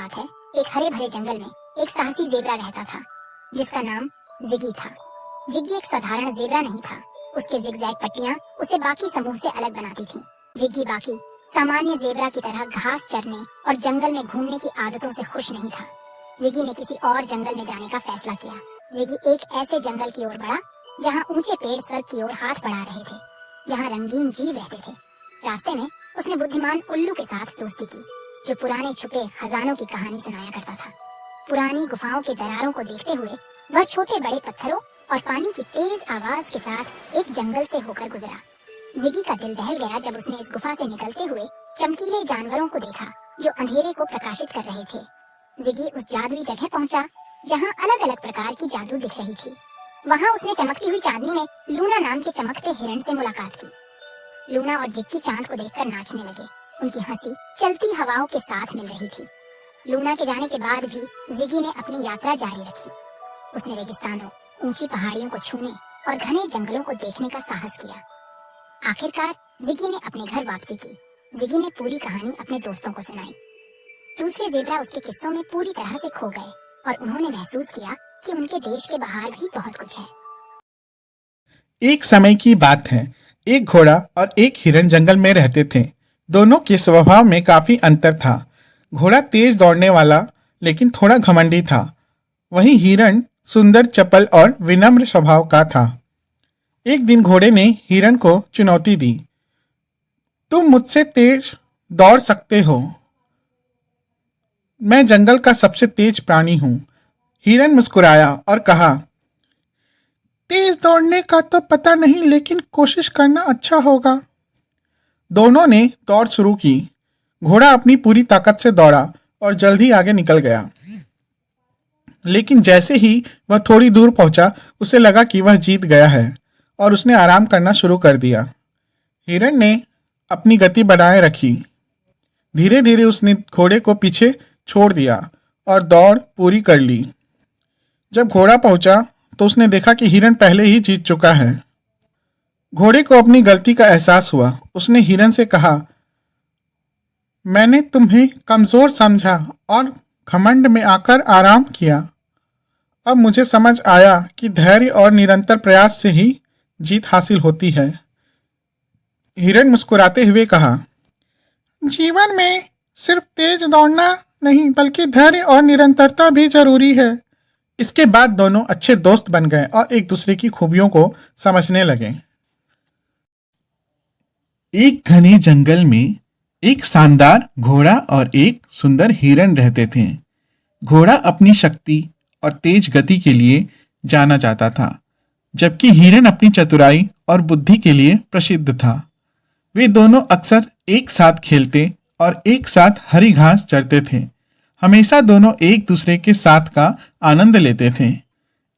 बात है, एक हरे भरे जंगल में एक साहसी जेबरा रहता था जिसका नाम जिगी था। जिगी एक साधारण जेबरा नहीं था। उसके जिगजैग पट्टियां उसे बाकी समूह से अलग बनाती थीं। जिगी बाकी सामान्य जेबरा की तरह घास चरने और जंगल में घूमने की आदतों से खुश नहीं था। जिगी ने किसी और जंगल में जाने का फैसला किया। जिगी एक ऐसे जंगल की ओर बढ़ा जहाँ ऊंचे पेड़ स्वर्ग की ओर हाथ बढ़ा रहे थे, जहाँ रंगीन जीव रहते थे। रास्ते में उसने बुद्धिमान उल्लू के साथ दोस्ती की, जो पुराने छुपे खजानों की कहानी सुनाया करता था। पुरानी गुफाओं के दरारों को देखते हुए वह छोटे बड़े पत्थरों और पानी की तेज आवाज के साथ एक जंगल से होकर गुजरा। जिगी का दिल दहल गया जब उसने इस गुफा से निकलते हुए चमकीले जानवरों को देखा जो अंधेरे को प्रकाशित कर रहे थे। जिगी उस जादुई जगह पहुंचा जहां अलग अलग प्रकार की जादू दिख रही थी। वहां उसने चमकती हुई चांदनी में लूना नाम के चमकते हिरण से मुलाकात की। लूना और जिग्गी चांद को देखकर नाचने लगे। उनकी हंसी चलती हवाओं के साथ मिल रही थी। लूना के जाने के बाद भी जिगी ने अपनी यात्रा जारी रखी। उसने रेगिस्तानों, ऊंची पहाड़ियों को छूने और घने जंगलों को देखने का साहस किया। आखिरकार जिगी ने अपने घर वापसी की। जिगी ने पूरी कहानी अपने दोस्तों को सुनाई। दूसरे जेबरा उसके किस्सों में पूरी तरह से खो गए और उन्होंने महसूस किया कि उनके देश के बाहर भी बहुत कुछ है। एक समय की बात है, एक घोड़ा और एक हिरन जंगल में रहते थे। दोनों के स्वभाव में काफी अंतर था। घोड़ा तेज दौड़ने वाला लेकिन थोड़ा घमंडी था। वहीं हिरन सुंदर, चपल और विनम्र स्वभाव का था। एक दिन घोड़े ने हिरन को चुनौती दी, तुम मुझसे तेज दौड़ सकते हो, मैं जंगल का सबसे तेज प्राणी हूं। हिरन मुस्कुराया और कहा, तेज दौड़ने का तो पता नहीं, लेकिन कोशिश करना अच्छा होगा। दोनों ने दौड़ शुरू की। घोड़ा अपनी पूरी ताकत से दौड़ा और जल्दी आगे निकल गया। लेकिन जैसे ही वह थोड़ी दूर पहुंचा, उसे लगा कि वह जीत गया है और उसने आराम करना शुरू कर दिया। हिरन ने अपनी गति बढ़ाए रखी। धीरे धीरे उसने घोड़े को पीछे छोड़ दिया और दौड़ पूरी कर ली। जब घोड़ा पहुंचा तो उसने देखा कि हिरन पहले ही जीत चुका है। घोड़े को अपनी गलती का एहसास हुआ। उसने हिरन से कहा, मैंने तुम्हें कमजोर समझा और घमंड में आकर आराम किया। अब मुझे समझ आया कि धैर्य और निरंतर प्रयास से ही जीत हासिल होती है। हिरन मुस्कुराते हुए कहा, जीवन में सिर्फ तेज दौड़ना नहीं बल्कि धैर्य और निरंतरता भी जरूरी है। इसके बाद दोनों अच्छे दोस्त बन गए और एक दूसरे की खूबियों को समझने लगे। एक घने जंगल में एक शानदार घोड़ा और एक सुंदर हिरन रहते थे। घोड़ा अपनी शक्ति और तेज गति के लिए जाना जाता था, जबकि हिरन अपनी चतुराई और बुद्धि के लिए प्रसिद्ध था। वे दोनों अक्सर एक साथ खेलते और एक साथ हरी घास चरते थे। हमेशा दोनों एक दूसरे के साथ का आनंद लेते थे।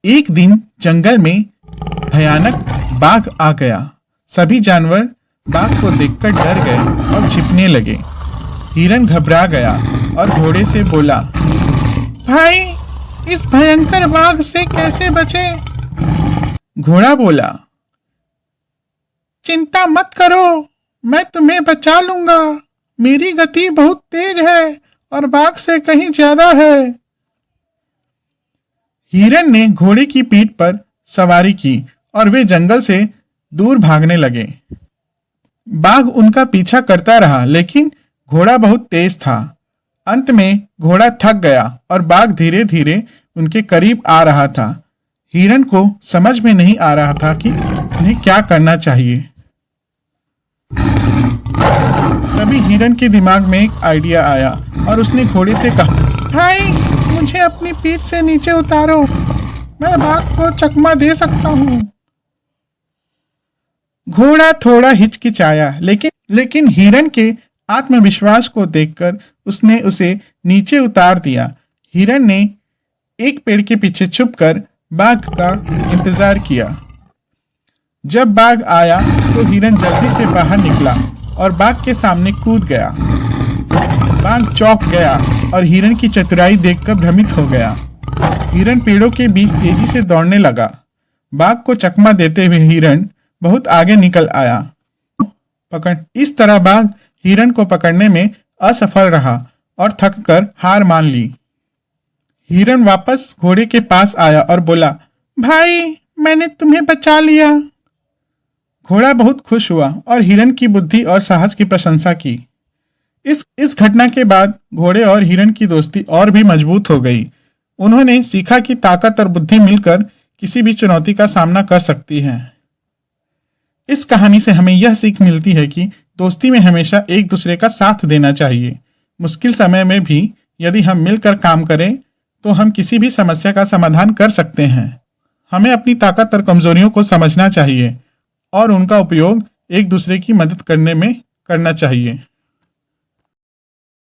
एक दिन जंगल में भयानक बाघ आ गया। सभी जानवर बाघ को देखकर डर गए और छिपने लगे। हिरन घबरा गया और घोड़े से बोला, भाई, इस भयंकर बाघ से कैसे बचे? घोड़ा बोला, चिंता मत करो, मैं तुम्हें बचा लूंगा। मेरी गति बहुत तेज है और बाघ से कहीं ज्यादा है। हिरन ने घोड़े की पीठ पर सवारी की और वे जंगल से दूर भागने लगे। बाघ उनका पीछा करता रहा, लेकिन घोड़ा बहुत तेज था। अंत में घोड़ा थक गया और बाघ धीरे धीरे उनके करीब आ रहा था। हिरन को समझ में नहीं आ रहा था कि उन्हें क्या करना चाहिए। तभी हिरन के दिमाग में एक आइडिया आया और उसने घोड़े से कहा, भाई, मुझे अपनी पीठ से नीचे उतारो, मैं बाघ को चकमा दे सकता हूँ। घोड़ा थोड़ा हिचकिचाया, लेकिन हिरन के आत्मविश्वास को देखकर उसने उसे नीचे उतार दिया। हिरन ने एक पेड़ के पीछे छुपकर बाघ का इंतजार किया। जब बाघ आया तो हिरन जल्दी से बाहर निकला और बाघ के सामने कूद गया। बाघ चौंक गया और हिरन की चतुराई देखकर भ्रमित हो गया। हिरन पेड़ों के बीच तेजी से दौड़ने लगा। बाघ को चकमा देते हुए हिरन बहुत आगे निकल आया। इस तरह बाघ हिरन को पकड़ने में असफल रहा और थककर हार मान ली। हिरन वापस घोड़े के पास आया और बोला, भाई मैंने तुम्हें बचा लिया। घोड़ा बहुत खुश हुआ और हिरन की बुद्धि और साहस की प्रशंसा की। इस घटना के बाद घोड़े और हिरन की दोस्ती और भी मजबूत हो गई। उन्होंने सीखा कि ताकत और बुद्धि मिलकर किसी भी चुनौती का सामना कर सकती है। इस कहानी से हमें यह सीख मिलती है कि दोस्ती में हमेशा एक दूसरे का साथ देना चाहिए। मुश्किल समय में भी यदि हम मिलकर काम करें तो हम किसी भी समस्या का समाधान कर सकते हैं। हमें अपनी ताकत और कमजोरियों को समझना चाहिए और उनका उपयोग एक दूसरे की मदद करने में करना चाहिए।